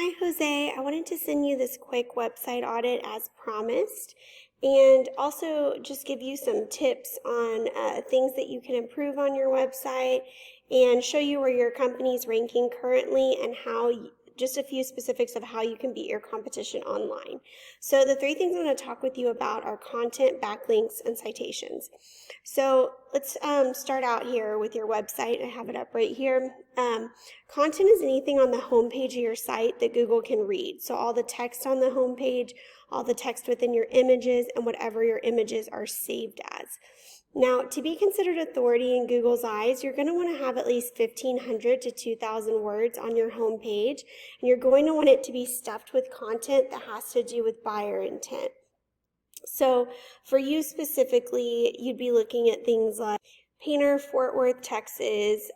Hi, Jose. I wanted to send you this quick website audit as promised, and also just give you some tips on things that you can improve on your website and show you where your company's ranking currently and just a few specifics of how you can beat your competition online. So the three things I'm going to talk with you about are content, backlinks, and citations. So let's start out here with your website. I have it up right here. Content is anything on the home page of your site that Google can read. So all the text on the home page, all the text within your images, and whatever your images are saved as. Now, to be considered authority in Google's eyes, you're going to want to have at least 1,500 to 2,000 words on your home page, and you're going to want it to be stuffed with content that has to do with buyer intent. So for you specifically, you'd be looking at things like painter Fort Worth, Texas,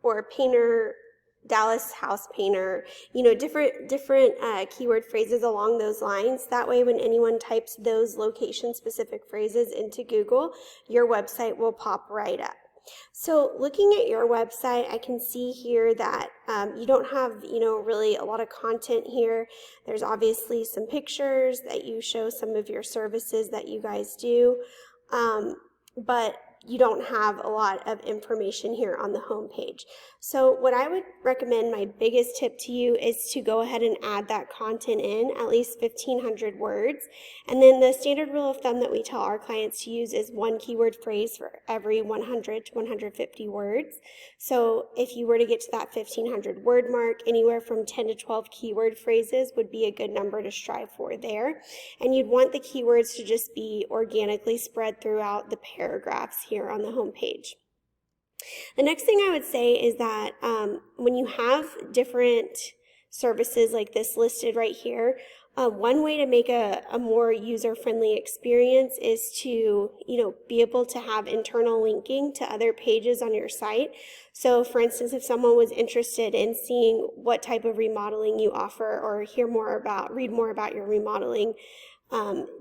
or painter Dallas house painter, different keyword phrases along those lines. That way, when anyone types those location-specific phrases into Google, your website will pop right up. So looking at your website, I can see here that you don't have, really a lot of content here. There's obviously some pictures that you show some of your services that you guys do, but you don't have a lot of information here on the home page. So what I would recommend, my biggest tip to you, is to go ahead and add that content in, at least 1,500 words. And then the standard rule of thumb that we tell our clients to use is one keyword phrase for every 100 to 150 words. So if you were to get to that 1,500 word mark, anywhere from 10 to 12 keyword phrases would be a good number to strive for there. And you'd want the keywords to just be organically spread throughout the paragraphs here on the home page. The next thing I would say is that when you have different services like this listed right here, one way to make a more user-friendly experience is to, be able to have internal linking to other pages on your site. So for instance, if someone was interested in seeing what type of remodeling you offer or read more about your remodeling,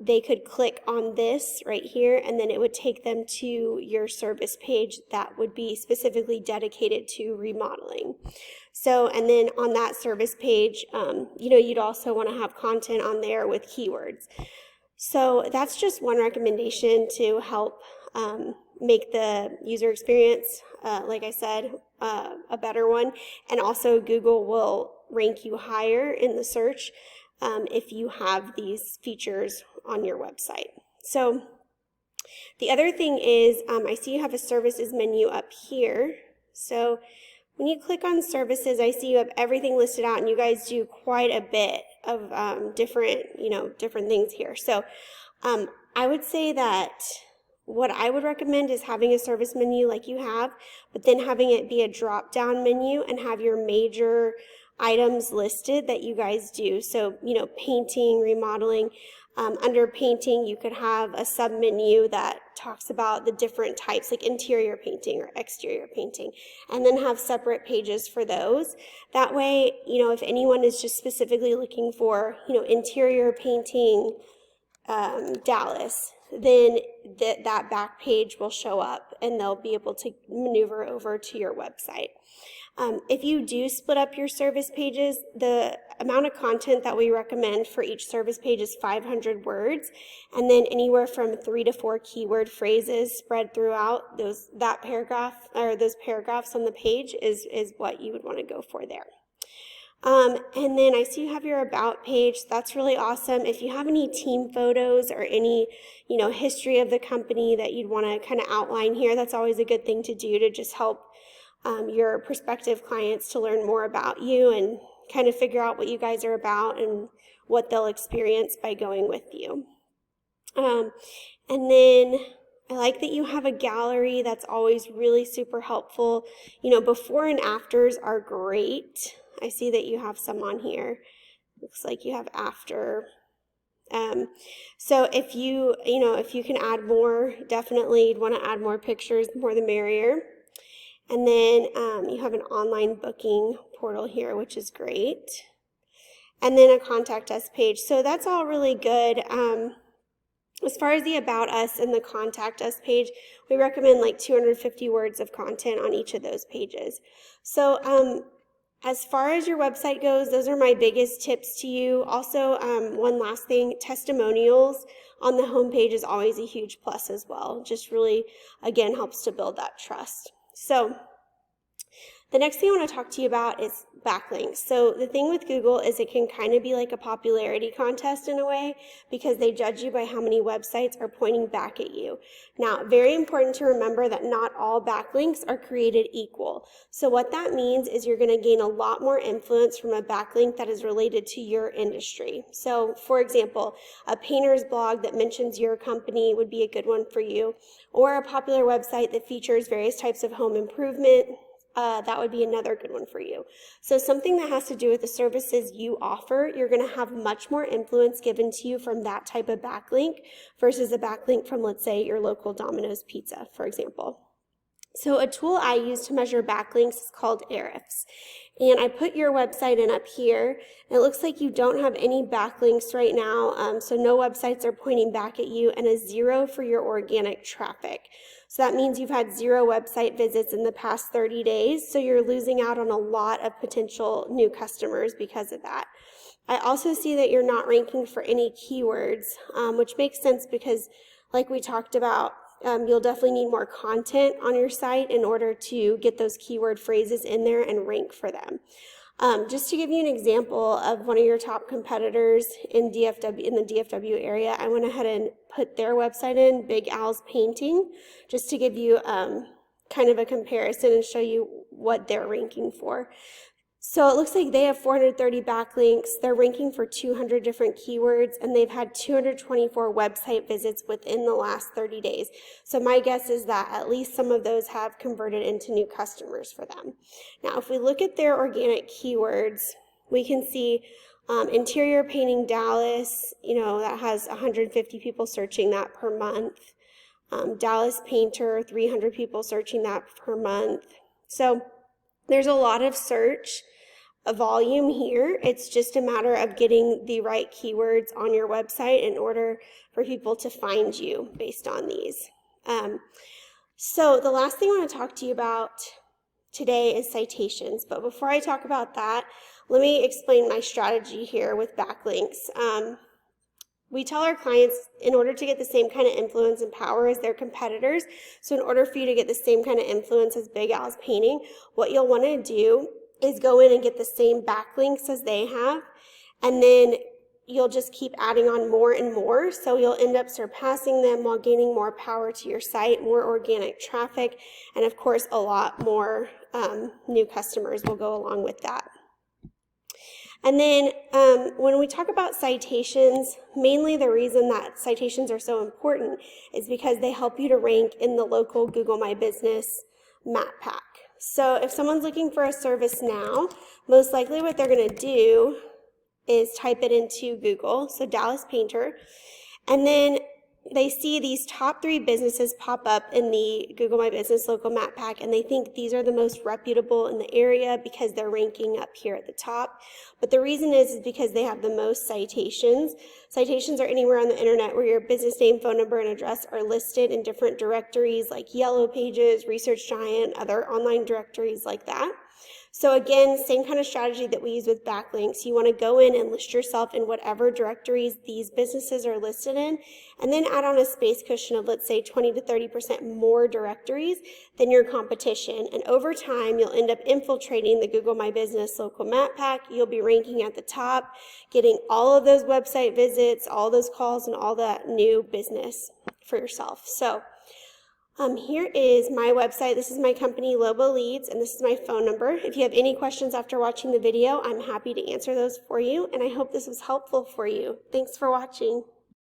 they could click on this right here, and then it would take them to your service page that would be specifically dedicated to remodeling. So, and then on that service page, you'd also want to have content on there with keywords. So that's just one recommendation to help make the user experience, like I said, a better one. And also Google will rank you higher in the search if you have these features on your website. So the other thing is, I see you have a services menu up here. So when you click on services, I see you have everything listed out, and you guys do quite a bit of different things here. So I would say that what I would recommend is having a service menu like you have, but then having it be a drop-down menu and have your major items listed that you guys do. So, painting, remodeling. Under painting, you could have a sub-menu that talks about the different types, like interior painting or exterior painting, and then have separate pages for those. That way, if anyone is just specifically looking for, interior painting Dallas, then that back page will show up and they'll be able to maneuver over to your website. If you do split up your service pages, the amount of content that we recommend for each service page is 500 words, and then anywhere from 3 to 4 keyword phrases spread throughout those paragraphs on the page is what you would want to go for there. And then I see you have your About page. That's really awesome. If you have any team photos or any, history of the company that you'd want to kind of outline here, that's always a good thing to do to just help your prospective clients to learn more about you and kind of figure out what you guys are about and what they'll experience by going with you. And then I like that you have a gallery. That's always really super helpful. Before and afters are great. I see that you have some on here. Looks like you have after. So if you can add more, definitely you'd want to add more pictures, the more the merrier. And then you have an online booking portal here, which is great. And then a contact us page. So that's all really good. As far as the About Us and the Contact Us page, we recommend like 250 words of content on each of those pages. So As far as your website goes, those are my biggest tips to you. Also, one last thing, testimonials on the homepage is always a huge plus as well. Just really, again, helps to build that trust. So the next thing I want to talk to you about is backlinks. So the thing with Google is it can kind of be like a popularity contest in a way, because they judge you by how many websites are pointing back at you. Now, very important to remember that not all backlinks are created equal. So what that means is you're going to gain a lot more influence from a backlink that is related to your industry. So for example, a painter's blog that mentions your company would be a good one for you, or a popular website that features various types of home improvement. That would be another good one for you. So something that has to do with the services you offer, you're going to have much more influence given to you from that type of backlink versus a backlink from, let's say, your local Domino's Pizza, for example. So a tool I use to measure backlinks is called Ahrefs. And I put your website in up here. And it looks like you don't have any backlinks right now, so no websites are pointing back at you, and a 0 for your organic traffic. So that means you've had 0 website visits in the past 30 days, so you're losing out on a lot of potential new customers because of that. I also see that you're not ranking for any keywords, which makes sense because, like we talked about, you'll definitely need more content on your site in order to get those keyword phrases in there and rank for them. Just to give you an example of one of your top competitors in the DFW area, I went ahead and put their website in, Big Al's Painting, just to give you kind of a comparison and show you what they're ranking for. So it looks like they have 430 backlinks, they're ranking for 200 different keywords, and they've had 224 website visits within the last 30 days. So my guess is that at least some of those have converted into new customers for them. Now, if we look at their organic keywords, we can see interior painting Dallas, that has 150 people searching that per month. Dallas painter, 300 people searching that per month. So there's a lot of search volume here. It's just a matter of getting the right keywords on your website in order for people to find you based on these. So the last thing I want to talk to you about today is citations. But before I talk about that, let me explain my strategy here with backlinks. We tell our clients in order to get the same kind of influence and power as their competitors, so in order for you to get the same kind of influence as Big Al's Painting, what you'll want to do is go in and get the same backlinks as they have, and then you'll just keep adding on more and more, so you'll end up surpassing them while gaining more power to your site, more organic traffic, and of course a lot more new customers will go along with that. And then when we talk about citations, mainly the reason that citations are so important is because they help you to rank in the local Google My Business map pack. So if someone's looking for a service now, most likely what they're going to do is type it into Google, so Dallas Painter, and then they see these top 3 businesses pop up in the Google My Business local map pack, and they think these are the most reputable in the area because they're ranking up here at the top. But the reason is because they have the most citations. Citations are anywhere on the internet where your business name, phone number, and address are listed in different directories like Yellow Pages, Research Giant, other online directories like that. So again, same kind of strategy that we use with backlinks. You want to go in and list yourself in whatever directories these businesses are listed in, and then add on a space cushion of, let's say, 20 to 30% more directories than your competition. And over time, you'll end up infiltrating the Google My Business local map pack. You'll be ranking at the top, getting all of those website visits, all those calls, and all that new business for yourself. So here is my website. This is my company, Lobo Leads, and this is my phone number. If you have any questions after watching the video, I'm happy to answer those for you, and I hope this was helpful for you. Thanks for watching.